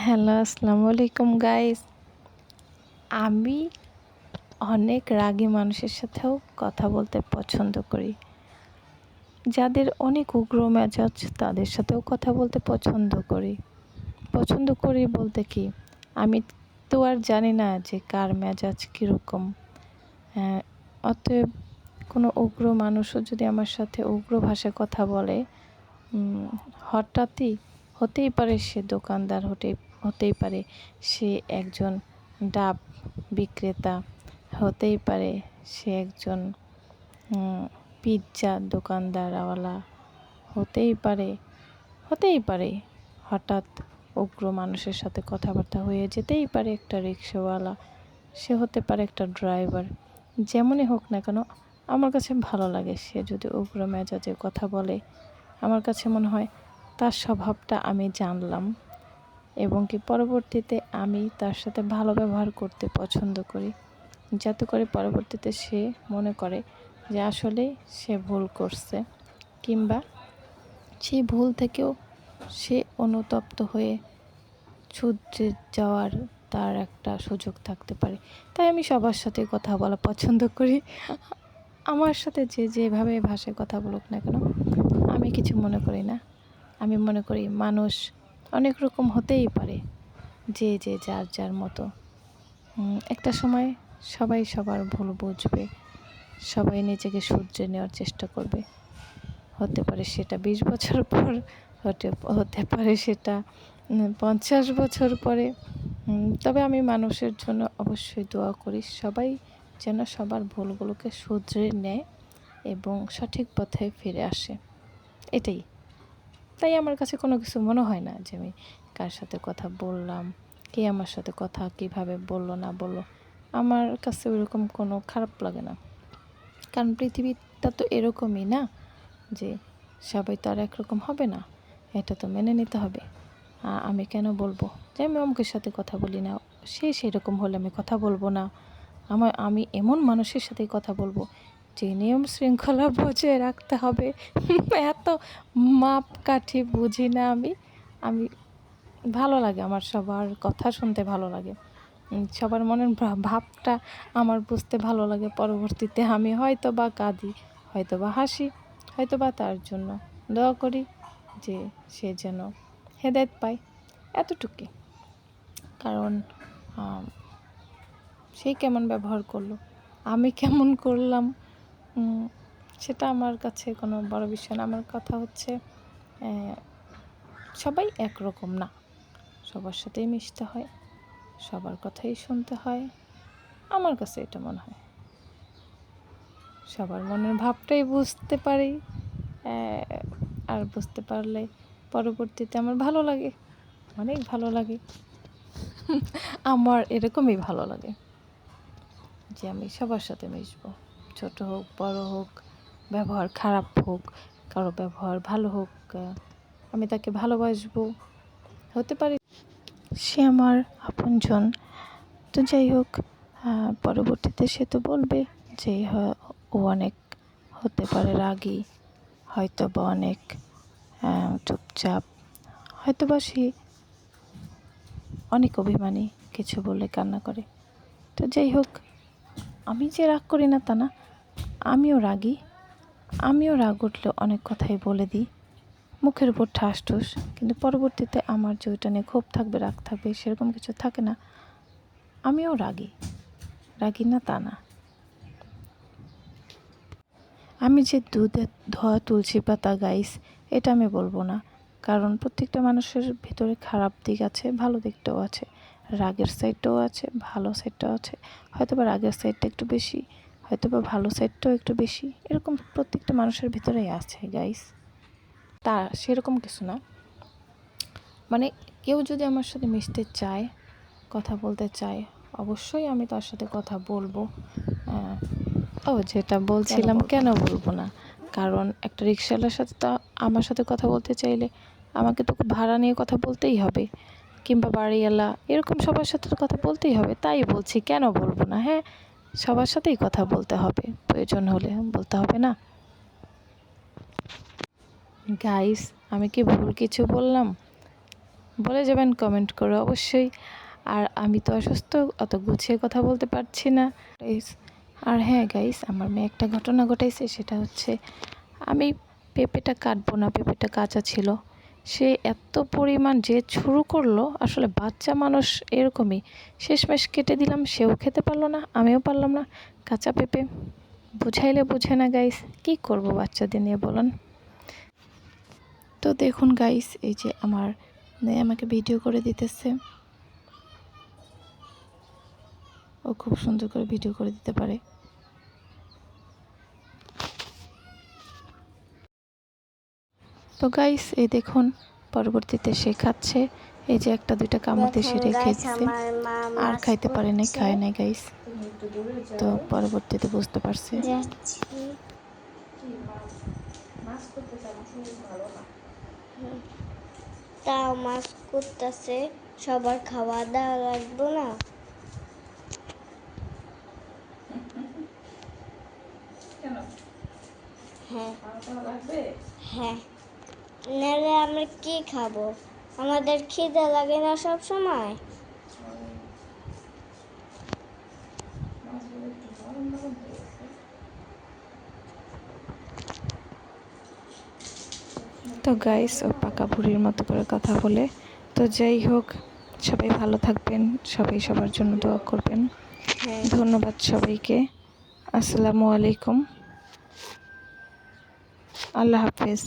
Hello, আসসালামু আলাইকুম guys. আমি অনেক রাগী মানুষের সাথেও কথা বলতে পছন্দ করি। যাদের অনেক উগ্র মেজাজ তাদের সাথেও কথা বলতে পছন্দ করি। পছন্দ করি বলতে কি, আমি তো আর জানি না যে কার মেজাজ কীরকম। অতএব কোনো উগ্র মানুষও যদি আমার সাথে উগ্র ভাষায় কথা বলে, হঠাৎই হতেই পারে সে দোকানদার, হতেই পারে সে একজন ডাব বিক্রেতা, হতেই পারে সে একজন পিৎজা দোকানদারওয়ালা, হতেই পারে হঠাৎ উগ্র মানুষের সাথে কথাবার্তা হয়ে যেতেই পারে একটা রিক্সাওয়ালা, সে হতে পারে একটা ড্রাইভার। যেমনই হোক না কেন, আমার কাছে ভালো লাগে সে যদি উগ্র মেজাজে কথা বলে। আমার কাছে মনে হয় তার স্বভাবটা আমি জানলাম, এবং কি পরবর্তীতে আমি তার সাথে ভালো ব্যবহার করতে পছন্দ করি, যাতে করে পরবর্তীতে সে মনে করে যে আসলেই সে ভুল করছে, কিংবা সেই ভুল থেকেও সে অনুতপ্ত হয়ে শুধরে যাওয়ার তার একটা সুযোগ থাকতে পারে। তাই আমি সবার সাথে কথা বলা পছন্দ করি। আমার সাথে যে যেভাবে ভাষায় কথা বলুক না কেন, আমি কিছু মনে করি না। আমি মনে করি মানুষ অনেক রকম হতেই পারে, যে যার যার মতো। একটা সময় সবাই সবার ভুল বুঝবে, সবাই নিজেকে শুধরে নেওয়ার চেষ্টা করবে। হতে পারে সেটা 20 বছর পর, হতে পারে সেটা 50 বছর পরে। তবে আমি মানুষের জন্য অবশ্যই দোয়া করি, সবাই যেন সবার ভুলগুলোকে শুধরে নেয় এবং সঠিক পথে ফিরে আসে, এটাই। তাই আমার কাছে কোনো কিছু মনে হয় না যে আমি কার সাথে কথা বললাম, কে আমার সাথে কথা কীভাবে বললো না বললো, আমার কাছে ওইরকম কোনো খারাপ লাগে না। কারণ পৃথিবীটা তো এরকমই না যে সবাই তো আর একরকম হবে না, এটা তো মেনে নিতে হবে। আমি কেন বলবো যে আমি অমুকের সাথে কথা বলি না, সে সেরকম হলে আমি কথা বলবো না। আমি এমন মানুষের সাথেই কথা বলবো যে নিয়ম শৃঙ্খলা বজায় রাখতে হবে। এত মাপকাঠি বুঝি না আমি। ভালো লাগে আমার সবার কথা শুনতে ভালো লাগে, সবার মনের ভাবটা আমার বুঝতে ভালো লাগে। পরবর্তীতে আমি হয়তো বা কাঁদি, হয়তো বা হাসি, হয়তো বা তার জন্য দোয়া করি যে সে যেন হেদায়েত পায়, এতটুকুই। কারণ সে কেমন ব্যবহার করলো, আমি কেমন করলাম, সেটা আমার কাছে কোনো বড় বিষয় না। আমার কথা হচ্ছে সবাই একরকম না, সবার সাথেই মিশতে হয়, সবার কথাই শুনতে হয়। আমার কাছে এটা মনে হয় সবার মনের ভাবটাই বুঝতে পারি, আর বুঝতে পারলে পরবর্তীতে আমার ভালো লাগে, অনেক ভালো লাগে। আমার এরকমই ভালো লাগে যে আমি সবার সাথে মিশবো, ছোট হোক বড় হোক, ব্যবহার খারাপ হোক, কারো ব্যবহার ভালো হোক, আমি তাকে ভালোবাসবো। হতে পারে সে আমার আপনজন, তো যাই হোক, পরবর্তীতে সে তো বলবে যে ও অনেক হতে পারে রাগী, হয়তো বা অনেক চুপচাপ, হয়তো বা সে অনেক অভিমানী, কিছু বললে কান্না করে। তো যাই হোক, আমি যে রাগ করি না তা না, আমিও রাগী, আমিও রাগ উঠলে অনেক কথাই বলে দিই, মুখের উপর ঠাস ঠুস, কিন্তু পরবর্তীতে আমার যে ওইটা নিয়ে ক্ষোভ থাকবে, রাগ থাকবে, সেরকম কিছু থাকে না। আমিও রাগী না তা না। আমি যে দুধে ধোয়া তুলসী পাতা গাইস, এটা আমি বলবো না, কারণ প্রত্যেকটা মানুষের ভিতরে খারাপ দিক আছে, ভালো দিকটাও আছে, রাগের সাইডটাও আছে, ভালো সাইডটাও আছে। হয়তো বা রাগের সাইডটা একটু বেশি, হয়তো বা ভালো সাইডটাও একটু বেশি, এরকম প্রত্যেকটা মানুষের ভিতরেই আছে গাইস। তা সেরকম কিছু না, মানে কেউ যদি আমার সাথে মিশতে চায়, কথা বলতে চায়, অবশ্যই আমি তার সাথে কথা বলবো। যেটা বলছিলাম, কেন বলবো না, কারণ একটা রিকশাওয়ালার সাথে তো আমার সাথে কথা বলতে চাইলে আমাকে তো ভাড়া নিয়ে কথা বলতেই হবে, কিংবা বাড়িওয়ালা, এরকম সবার সাথে তো কথা বলতেই হবে। তাই বলছি, কেন বলবো না, হ্যাঁ সবার সাথেই কথা বলতে হবে, প্রয়োজন হলে বলতে হবে না। গাইস, আমি কি ভুল কিছু বললাম? বলে যাবেন কমেন্ট করে অবশ্যই। আর আমি তো অসুস্থ, অত গুছিয়ে কথা বলতে পারছি না গাইস। আর হ্যাঁ গাইস, আমার মেয়ে একটা ঘটনা ঘটাইছে, সেটা হচ্ছে আমি পেঁপেটা কাটবো না, পেঁপেটা কাঁচা ছিল। সে এত পরিমাণ যে শুরু করলো, আসলে বাচ্চা মানুষ এরকমই, শেষমেশ কেটে দিলাম, সেও খেতে পারলো না, আমিও পারলাম না। কাঁচা পেঁপে বুঝাইলে বুঝে না গাইস, কি করব বাচ্চাদের নিয়ে বলেন। তো দেখুন গাইস, এই যে আমার মেয়ে আমাকে ভিডিও করে দিতেছে। ও খুব সুন্দর করে ভিডিও করে দিতে পারে। তো গাইস এই দেখুন, পরবর্তীতে সে খাচ্ছে। এই যে একটা দুইটা কামড় দিয়ে সে রেখে দিচ্ছে, আর খাইতে পারে নাই, খায় নাই গাইস। তো পরবর্তীতে বুঝতে পারছে। তাও মাছ করতেছে, সবার খাওয়া দাওয়া লাগবে না? হ্যাঁ হ্যাঁ, নাহলে আমরা কি খাবো? আমাদের খিদে লাগে না সব সময়? তো গাইস ও পাকা বুড়ির মতো করে কথা বলে। তো যাই হোক, সবাই ভালো থাকবেন, সবাই সবার জন্য দোয়া করবেন। ধন্যবাদ সবাইকে। আসসালামু আলাইকুম, আল্লাহ হাফেজ।